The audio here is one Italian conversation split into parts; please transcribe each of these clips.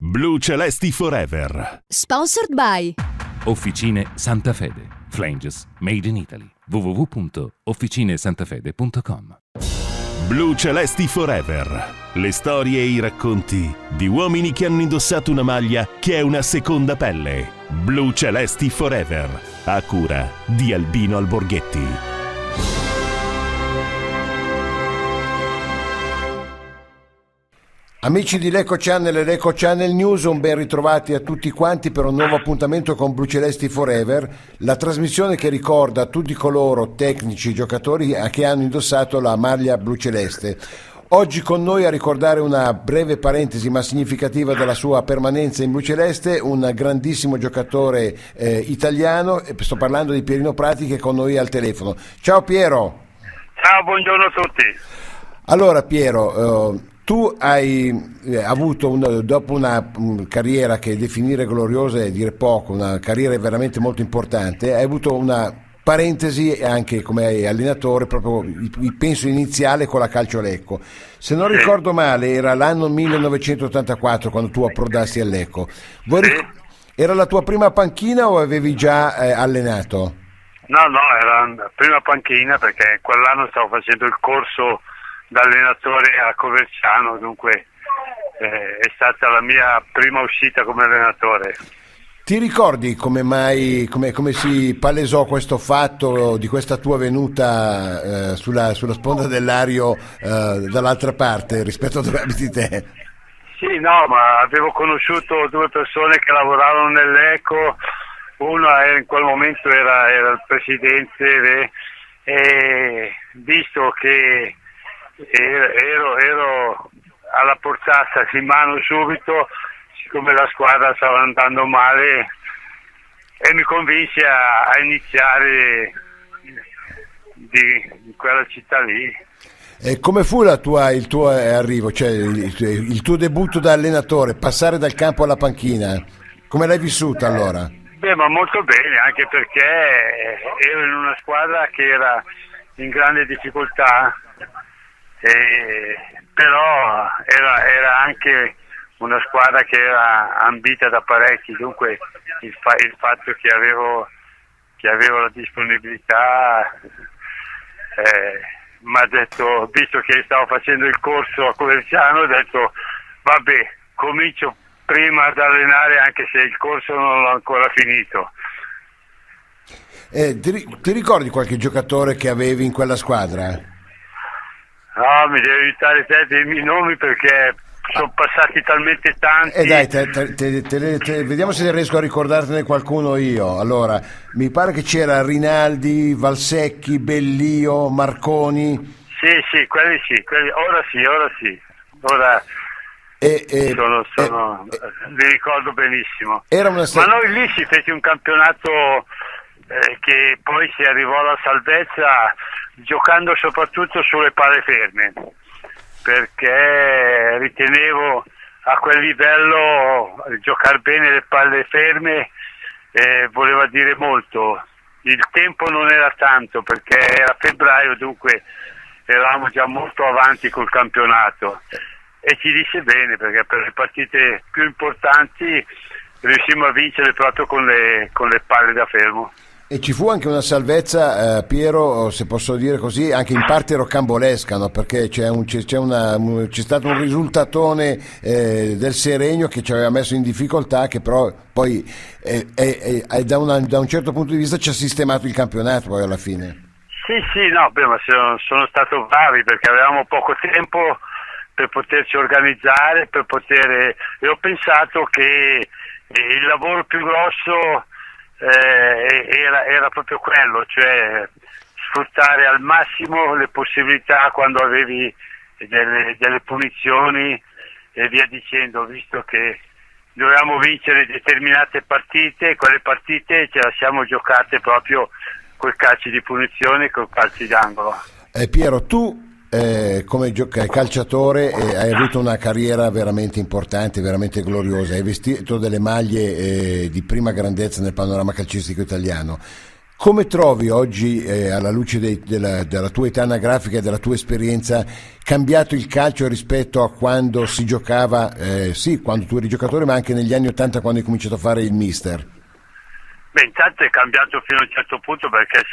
Blu Celesti Forever. Sponsored by Officine Santa Fede. Flanges Made in Italy. www.officinesantafede.com. Blu Celesti Forever. Le storie e i racconti di uomini che hanno indossato una maglia che è una seconda pelle. Blu Celesti Forever. A cura di Albino Alborghetti. Amici di Lecco Channel e Lecco Channel News, un ben ritrovati a tutti quanti per un nuovo appuntamento con Blu Celesti Forever, la trasmissione che ricorda tutti coloro, tecnici, giocatori che hanno indossato la maglia blu celeste. Oggi con noi a ricordare una breve parentesi ma significativa della sua permanenza in blu celeste, un grandissimo giocatore italiano, sto parlando di Pierino Prati che è con noi al telefono. Ciao Piero! Ciao, buongiorno a tutti. Allora Piero, tu hai avuto, dopo una carriera che definire gloriosa è dire poco, una carriera veramente molto importante, hai avuto una parentesi anche come allenatore, proprio penso iniziale con la Calcio Lecco. Se non ricordo male era l'anno 1984 quando tu approdassi a Lecco. Era la tua prima panchina o avevi già allenato? No, era la prima panchina perché quell'anno stavo facendo il corso da allenatore a Coverciano, dunque è stata la mia prima uscita come allenatore. Ti ricordi come si palesò questo fatto di questa tua venuta sulla sponda del Lario dall'altra parte rispetto a dove abiti te? Sì, no, ma avevo conosciuto due persone che lavoravano nell'Eco, uno in quel momento era il presidente e visto che ero alla portata di mano subito, siccome la squadra stava andando male, e mi convinse a iniziare di quella città lì. E come fu il tuo arrivo, cioè il tuo debutto da allenatore, passare dal campo alla panchina? Come l'hai vissuta allora? Beh, ma molto bene, anche perché ero in una squadra che era in grande difficoltà. Però era anche una squadra che era ambita da parecchi, dunque il fatto che avevo la disponibilità mi ha detto, visto che stavo facendo il corso a Coverciano, ho detto vabbè, comincio prima ad allenare anche se il corso non l'ho ancora finito. Ti ricordi qualche giocatore che avevi in quella squadra? No, mi devi aiutare te dei miei nomi perché sono passati talmente tanti. Dai, vediamo se riesco a ricordartene qualcuno io. Allora, mi pare che c'era Rinaldi, Valsecchi, Bellio, Marconi. Sì, quelli sì, ora sì. Ora li ricordo benissimo. Ma noi lì si fece un campionato che poi si arrivò alla salvezza giocando soprattutto sulle palle ferme, perché ritenevo a quel livello giocare bene le palle ferme voleva dire molto. Il tempo non era tanto perché era febbraio, dunque eravamo già molto avanti col campionato e ci disse bene perché per le partite più importanti riuscimmo a vincere proprio con le palle da fermo. E ci fu anche una salvezza, Piero, se posso dire così, anche in parte rocambolesca, no? Perché c'è stato un risultatone del Seregno che ci aveva messo in difficoltà, che però poi da un certo punto di vista ci ha sistemato il campionato poi alla fine. Sì, no, ma sono stato bravi perché avevamo poco tempo per poterci organizzare, e ho pensato che il lavoro più grosso era proprio quello, cioè sfruttare al massimo le possibilità quando avevi delle punizioni e via dicendo, visto che dovevamo vincere determinate partite, quelle partite ce le siamo giocate proprio coi calci di punizione e coi calci d'angolo. Piero, tu come calciatore hai avuto una carriera veramente importante, veramente gloriosa, hai vestito delle maglie di prima grandezza nel panorama calcistico italiano. Come trovi oggi, alla luce della tua età anagrafica e della tua esperienza, cambiato il calcio rispetto a quando si giocava, sì, quando tu eri giocatore, ma anche negli anni '80 quando hai cominciato a fare il mister? Beh, intanto è cambiato fino a un certo punto, perché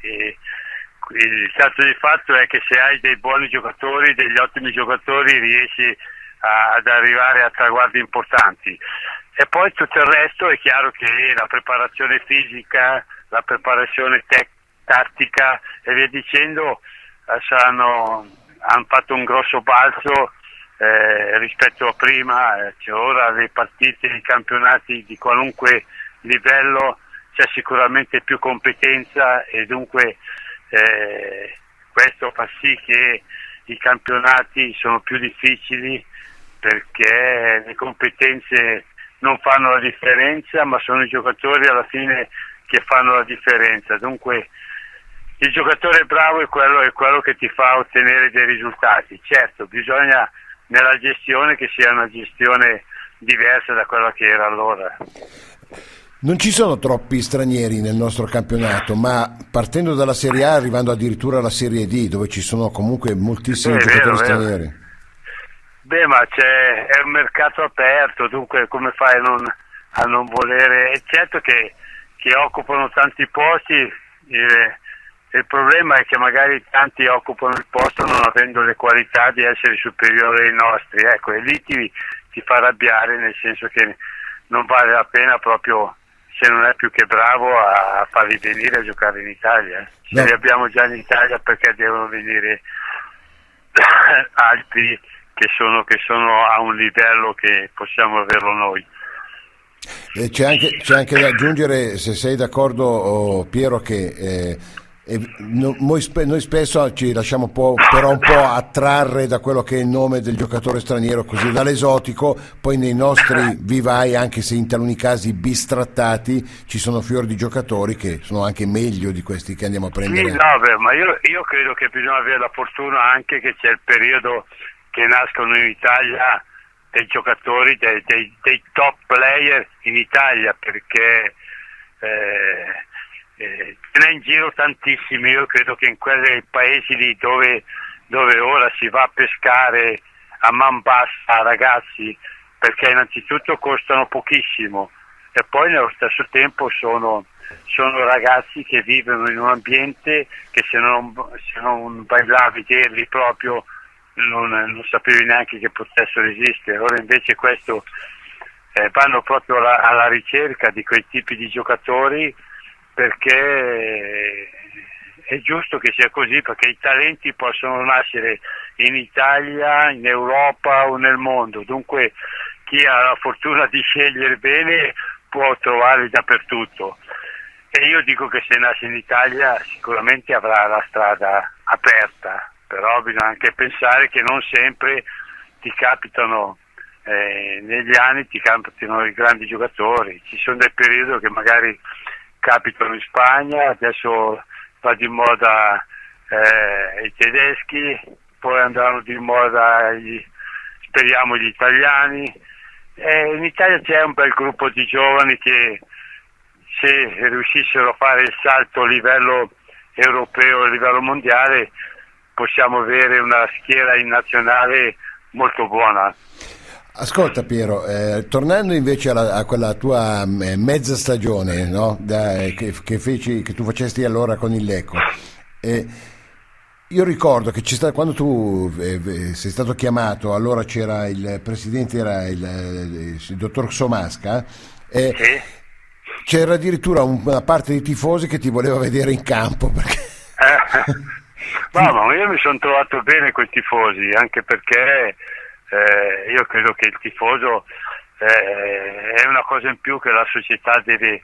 il dato di fatto è che se hai dei buoni giocatori, degli ottimi giocatori, riesci ad arrivare a traguardi importanti. E poi tutto il resto è chiaro che la preparazione fisica, la preparazione tattica e via dicendo hanno fatto un grosso balzo rispetto a prima. Cioè, ora le partite, i campionati di qualunque livello c'è sicuramente più competenza, e dunque questo fa sì che i campionati sono più difficili, perché le competenze non fanno la differenza, ma sono i giocatori alla fine che fanno la differenza. Dunque il giocatore bravo è quello che ti fa ottenere dei risultati. Certo, bisogna nella gestione che sia una gestione diversa da quella che era allora. Non ci sono troppi stranieri nel nostro campionato, ma partendo dalla Serie A arrivando addirittura alla Serie D, dove ci sono comunque moltissimi giocatori stranieri. Beh, ma è un mercato aperto, dunque come fai a non volere? È certo che occupano tanti posti, il problema è che magari tanti occupano il posto non avendo le qualità di essere superiori ai nostri, ecco, e lì ti fa arrabbiare, nel senso che non vale la pena, proprio se non è più che bravo, a farli venire a giocare in Italia. Se li abbiamo già in Italia, perché devono venire altri che sono a un livello che possiamo averlo noi. C'è anche da aggiungere, se sei d'accordo, Piero, che noi spesso ci lasciamo però un po' attrarre da quello che è il nome del giocatore straniero, così dall'esotico. Poi nei nostri vivai, anche se in taluni casi bistrattati, ci sono fior di giocatori che sono anche meglio di questi che andiamo a prendere. Sì, no, beh, ma io credo che bisogna avere la fortuna anche che c'è il periodo che nascono in Italia dei giocatori, dei top player in Italia, perché ce n'è in giro tantissimi. Io credo che in quei paesi lì dove ora si va a pescare a man bassa ragazzi, perché innanzitutto costano pochissimo e poi nello stesso tempo sono ragazzi che vivono in un ambiente che se non vai là a vederli proprio non sapevi neanche che potessero esistere. Ora invece questo vanno proprio alla ricerca di quei tipi di giocatori, perché è giusto che sia così, perché i talenti possono nascere in Italia, in Europa o nel mondo. Dunque chi ha la fortuna di scegliere bene può trovarli dappertutto, e io dico che se nasce in Italia sicuramente avrà la strada aperta, però bisogna anche pensare che non sempre ti capitano, negli anni ti capitano i grandi giocatori. Ci sono dei periodi che magari capitano in Spagna, adesso va di moda i tedeschi, poi andranno di moda speriamo gli italiani. In Italia c'è un bel gruppo di giovani che, se riuscissero a fare il salto a livello europeo, a livello mondiale, possiamo avere una schiera in nazionale molto buona. Ascolta Piero, tornando invece a quella tua mezza stagione, no? Che tu facesti allora con il Lecco, io ricordo che quando tu sei stato chiamato, allora c'era il presidente, era il dottor Somasca, Sì. c'era addirittura una parte dei tifosi che ti voleva vedere in campo, perché... No, ma io mi sono trovato bene con i tifosi, anche perché io credo che il tifoso è una cosa in più che la società deve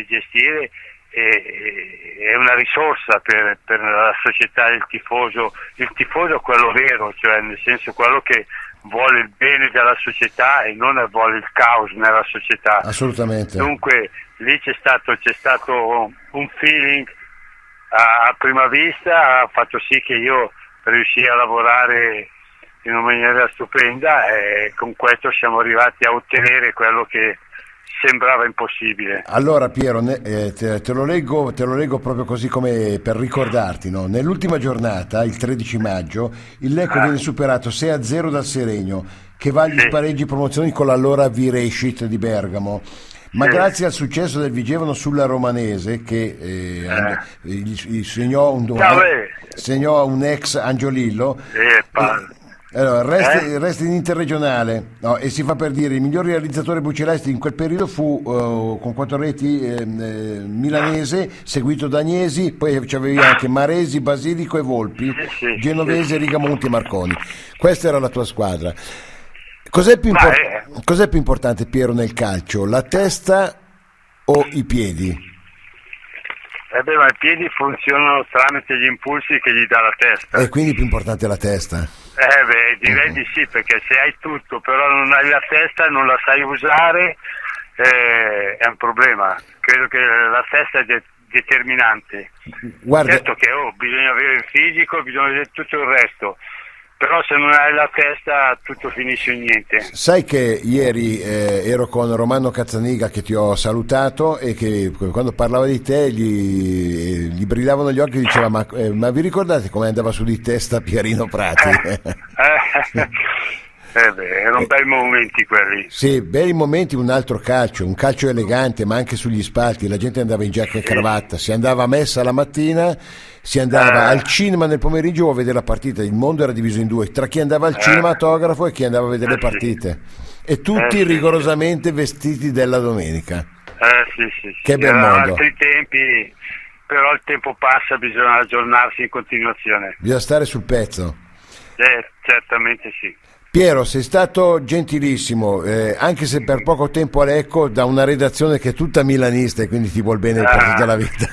gestire, è una risorsa per la società. Il tifoso è quello vero, cioè nel senso quello che vuole il bene della società e non vuole il caos nella società. Assolutamente. Dunque lì c'è stato un feeling a prima vista, ha fatto sì che io riuscii a lavorare in una maniera stupenda, e con questo siamo arrivati a ottenere quello che sembrava impossibile. Allora Piero, te lo leggo proprio così come per ricordarti, no? Nell'ultima giornata, il 13 maggio, il Lecco viene superato 6-0 dal Seregno, che va agli spareggi promozioni con l'allora Virescit di Bergamo. Ma grazie al successo del Vigevano sulla Romanese, che segnò un ex Angiolillo, allora, resta in interregionale, no, e si fa per dire il miglior realizzatore Blucelesti in quel periodo fu con 4 reti milanese, seguito da Agnesi, poi c'avevi anche Maresi, Basilico e Volpi, Genovese, Rigamonti e Marconi. Questa era la tua squadra. Cos'è più importante, Piero, nel calcio? La testa o i piedi? Ma i piedi funzionano tramite gli impulsi che gli dà la testa. E quindi è più importante la testa? Direi di sì, perché se hai tutto però non hai la testa, non la sai usare, è un problema. Credo che la testa è determinante. Guarda, certo che bisogna avere il fisico, bisogna avere tutto il resto, però se non hai la testa tutto finisce in niente. Sai che ieri ero con Romano Cazzaniga, che ti ho salutato, e che quando parlava di te gli brillavano gli occhi e diceva ma vi ricordate come andava su di testa Pierino Prati? Erano bei momenti quelli. Sì, bei momenti, un altro calcio, un calcio elegante, ma anche sugli spalti la gente andava in giacca e cravatta, si andava a messa la mattina, si andava al cinema nel pomeriggio a vedere la partita. Il mondo era diviso in due, tra chi andava al cinematografo e chi andava a vedere le partite, e tutti rigorosamente vestiti della domenica. Che bel mondo. Altri tempi, però il tempo passa, bisogna aggiornarsi in continuazione. Bisogna stare sul pezzo. Certamente sì. Piero, sei stato gentilissimo, anche se per poco tempo a Lecco, da una redazione che è tutta milanista e quindi ti vuol bene per tutta la vita.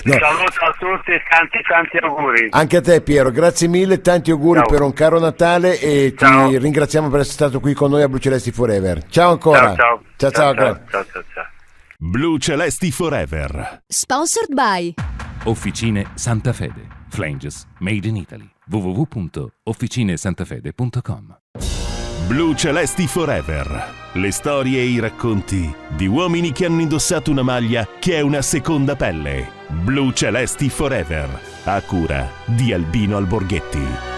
No. Saluto a tutti e tanti auguri. Anche a te, Piero, grazie mille, tanti auguri per un caro Natale, e ti ringraziamo per essere stato qui con noi a Blucelesti Forever. Ciao ancora. Ciao. Blucelesti Forever. Sponsored by Officine Santa Fede. Flanges Made in Italy. www.officinesantafede.com. Blucelesti Forever. Le storie e i racconti di uomini che hanno indossato una maglia che è una seconda pelle. Blucelesti Forever. A cura di Albino Alborghetti.